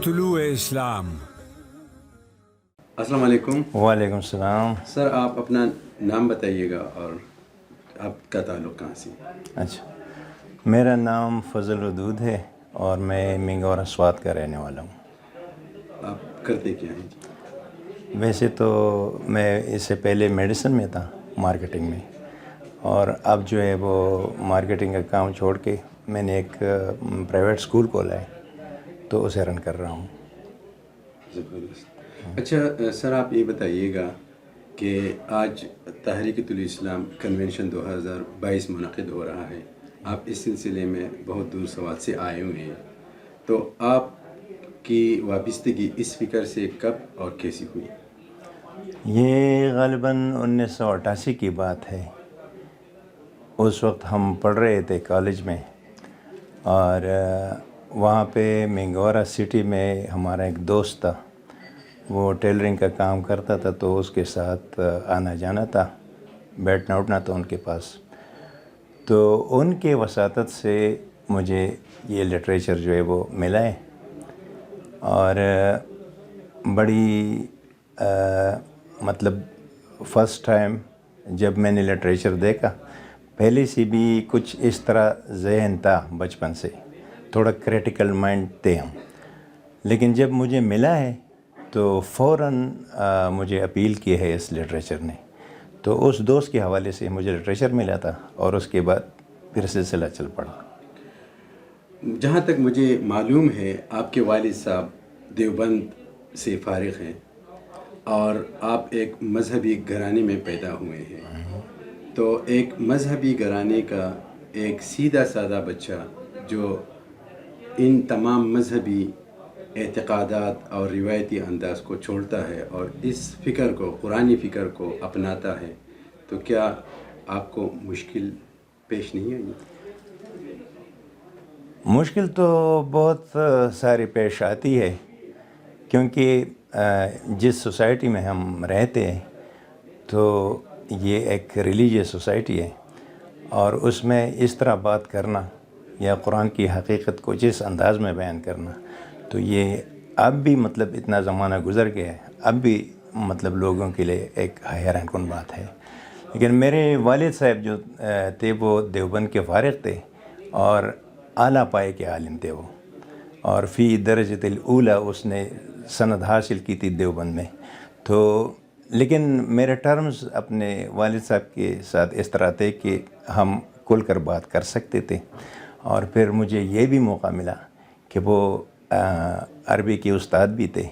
طلوع اسلام۔ السلام علیکم۔ وعلیکم السلام۔ سر آپ اپنا نام بتائیے گا اور آپ کا تعلق کہاں سے؟ اچھا، میرا نام فضل ودود ہے اور میں منگورا سوات کا رہنے والا ہوں۔ آپ کرتے کیا ہیں؟ ویسے تو میں اس سے پہلے میڈیسن میں تھا، مارکیٹنگ میں، اور اب جو ہے وہ مارکیٹنگ کا کام چھوڑ کے میں نے ایک پرائیویٹ اسکول کھولا ہے تو اسے رن کر رہا ہوں۔ زبردست۔ اچھا سر، آپ یہ بتائیے گا کہ آج تحریک طلوع اسلام کنونشن 2022 منعقد ہو رہا ہے، آپ اس سلسلے میں بہت دور سوات سے آئے ہوئے ہیں، تو آپ کی وابستگی اس فکر سے کب اور کیسی ہوئی؟ یہ غالباً 1988 کی بات ہے۔ اس وقت ہم پڑھ رہے تھے کالج میں، اور وہاں پہ منگورا سٹی میں ہمارا ایک دوست تھا، وہ ٹیلرنگ کا کام کرتا تھا، تو اس کے ساتھ آنا جانا تھا، بیٹھنا اٹھنا تھا ان کے پاس۔ تو ان کے وساطت سے مجھے یہ لٹریچر جو ہے وہ ملا ہے، اور بڑی مطلب فرسٹ ٹائم جب میں نے لٹریچر دیکھا، پہلے سے بھی کچھ اس طرح ذہن تھا بچپن سے، تھوڑا کریٹیکل مائنڈ تھے ہم، لیکن جب مجھے ملا ہے تو فوراً مجھے اپیل کی ہے اس لٹریچر نے۔ تو اس دوست کے حوالے سے مجھے لٹریچر ملا تھا، اور اس کے بعد پھر سلسلہ چل پڑا۔ جہاں تک مجھے معلوم ہے آپ کے والد صاحب دیوبند سے فارغ ہیں، اور آپ ایک مذہبی گھرانے میں پیدا ہوئے ہیں، تو ایک مذہبی گھرانے کا ایک سیدھا سادہ بچہ جو ان تمام مذہبی اعتقادات اور روایتی انداز کو چھوڑتا ہے اور اس فکر کو، قرآنی فکر کو اپناتا ہے، تو کیا آپ کو مشکل پیش نہیں آئی؟ مشکل تو بہت ساری پیش آتی ہے، کیونکہ جس سوسائٹی میں ہم رہتے ہیں تو یہ ایک ریلیجیس سوسائٹی ہے، اور اس میں اس طرح بات کرنا یا قرآن کی حقیقت کو جس انداز میں بیان کرنا، تو یہ اب بھی مطلب اتنا زمانہ گزر گیا ہے، اب بھی مطلب لوگوں کے لیے ایک حیران کن بات ہے۔ لیکن میرے والد صاحب جو تھے وہ دیوبند کے فارغ تھے، اور اعلیٰ پائے کے عالم تھے وہ، اور فی درجۃ الاولیٰ اس نے سند حاصل کی تھی دیوبند میں۔ تو لیکن میرے ٹرمز اپنے والد صاحب کے ساتھ اس طرح تھے کہ ہم کھل کر بات کر سکتے تھے، اور پھر مجھے یہ بھی موقع ملا کہ وہ عربی کے استاد بھی تھے،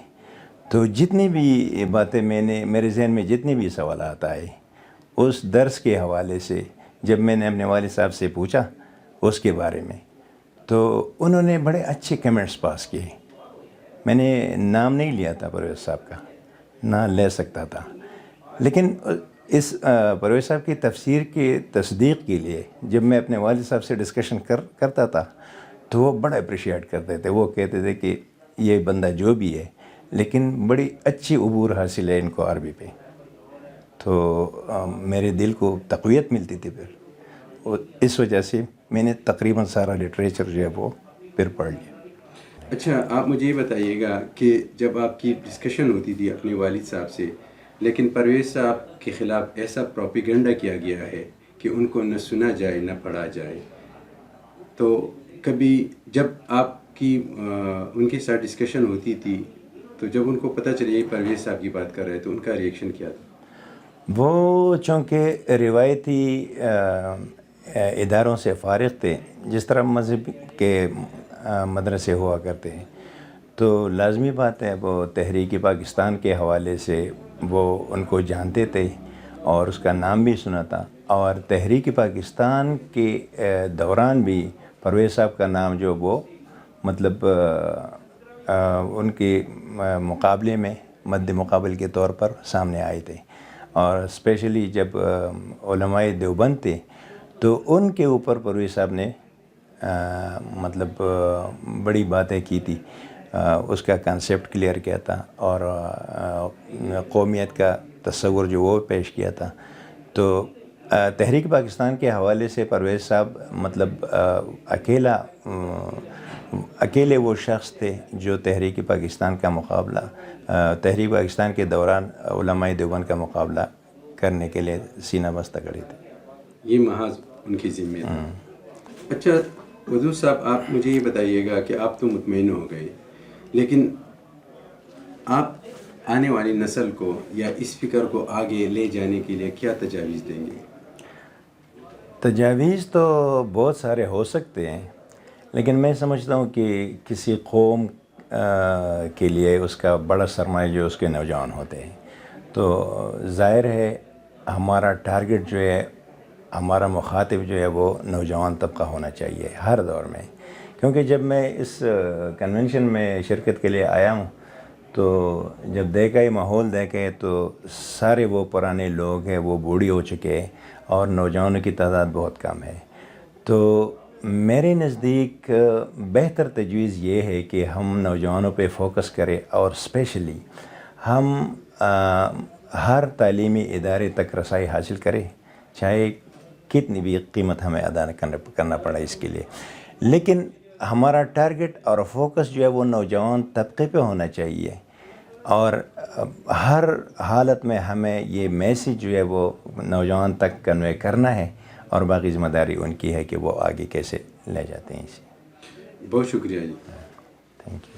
تو جتنی بھی باتیں میرے ذہن میں جتنی بھی سوالات آئے اس درس کے حوالے سے، جب میں نے اپنے والد صاحب سے پوچھا اس کے بارے میں، تو انہوں نے بڑے اچھے کمنٹس پاس کیے۔ میں نے نام نہیں لیا تھا پرویز صاحب کا، نہ لے سکتا تھا، لیکن اس پرویز صاحب کی تفسیر کی تصدیق کے لیے جب میں اپنے والد صاحب سے ڈسکشن کرتا تھا تو وہ بڑا اپریشیٹ کرتے تھے۔ وہ کہتے تھے کہ یہ بندہ جو بھی ہے لیکن بڑی اچھی عبور حاصل ہے ان کو عربی پہ، تو میرے دل کو تقویت ملتی تھی پھر، اور اس وجہ سے میں نے تقریباً سارا لٹریچر جو ہے وہ پھر پڑھ لیا۔ اچھا، آپ مجھے یہ بتائیے گا کہ جب آپ کی ڈسکشن ہوتی تھی اپنے والد صاحب سے، لیکن پرویز صاحب کے خلاف ایسا پروپیگنڈا کیا گیا ہے کہ ان کو نہ سنا جائے نہ پڑھا جائے، تو کبھی جب آپ کی ان کے ساتھ ڈسکشن ہوتی تھی تو جب ان کو پتہ چلے یہ پرویز صاحب کی بات کر رہے تو ان کا ریئیکشن کیا تھا؟ وہ چونکہ روایتی اداروں سے فارغ تھے، جس طرح مذہب کے مدرسے ہوا کرتے ہیں، تو لازمی بات ہے وہ تحریک پاکستان کے حوالے سے وہ ان کو جانتے تھے اور اس کا نام بھی سنا تھا، اور تحریک پاکستان کے دوران بھی پرویز صاحب کا نام جو وہ مطلب ان کے مقابلے میں مد مقابل کے طور پر سامنے آئے تھے، اور اسپیشلی جب علماء دیوبند تھے تو ان کے اوپر پرویز صاحب نے مطلب بڑی باتیں کی تھی، اس کا کنسیپٹ کلیئر کیا تھا، اور قومیت کا تصور جو وہ پیش کیا تھا۔ تو تحریک پاکستان کے حوالے سے پرویز صاحب مطلب اکیلا اکیلے وہ شخص تھے جو تحریک پاکستان کا مقابلہ تحریک پاکستان کے دوران علماء دیوبند کا مقابلہ کرنے کے لیے سینہ بستہ کھڑے تھے. یہ محض ان کی ذمہ تھا. اچھا ودود صاحب، آپ مجھے یہ بتائیے گا کہ آپ تو مطمئن ہو گئے، لیکن آپ آنے والی نسل کو یا اس فکر کو آگے لے جانے کے لیے کیا تجاویز دیں گے؟ تجاویز تو بہت سارے ہو سکتے ہیں، لیکن میں سمجھتا ہوں کہ کسی قوم کے لیے اس کا بڑا سرمایہ جو اس کے نوجوان ہوتے ہیں. تو ظاہر ہے ہمارا ٹارگٹ جو ہے، ہمارا مخاطب جو ہے وہ نوجوان طبقہ ہونا چاہیے ہر دور میں. کیونکہ جب میں اس کنونشن میں شرکت کے لیے آیا ہوں تو جب دیکھا یہ ماحول دیکھے تو سارے وہ پرانے لوگ ہیں وہ بوڑھی ہو چکے ہیں اور نوجوانوں کی تعداد بہت کم ہے. تو میرے نزدیک بہتر تجویز یہ ہے کہ ہم نوجوانوں پہ فوکس کریں اور اسپیشلی ہم ہر تعلیمی ادارے تک رسائی حاصل کریں، چاہے کتنی بھی قیمت ہمیں ادا کرنا پڑا اس کے لیے. لیکن ہمارا ٹارگٹ اور فوکس جو ہے وہ نوجوان طبقے پہ ہونا چاہیے، اور ہر حالت میں ہمیں یہ میسیج جو ہے وہ نوجوان تک کنوے کرنا ہے، اور باقی ذمہ داری ان کی ہے کہ وہ آگے کیسے لے جاتے ہیں اسے. بہت شکریہ جی. Thank you.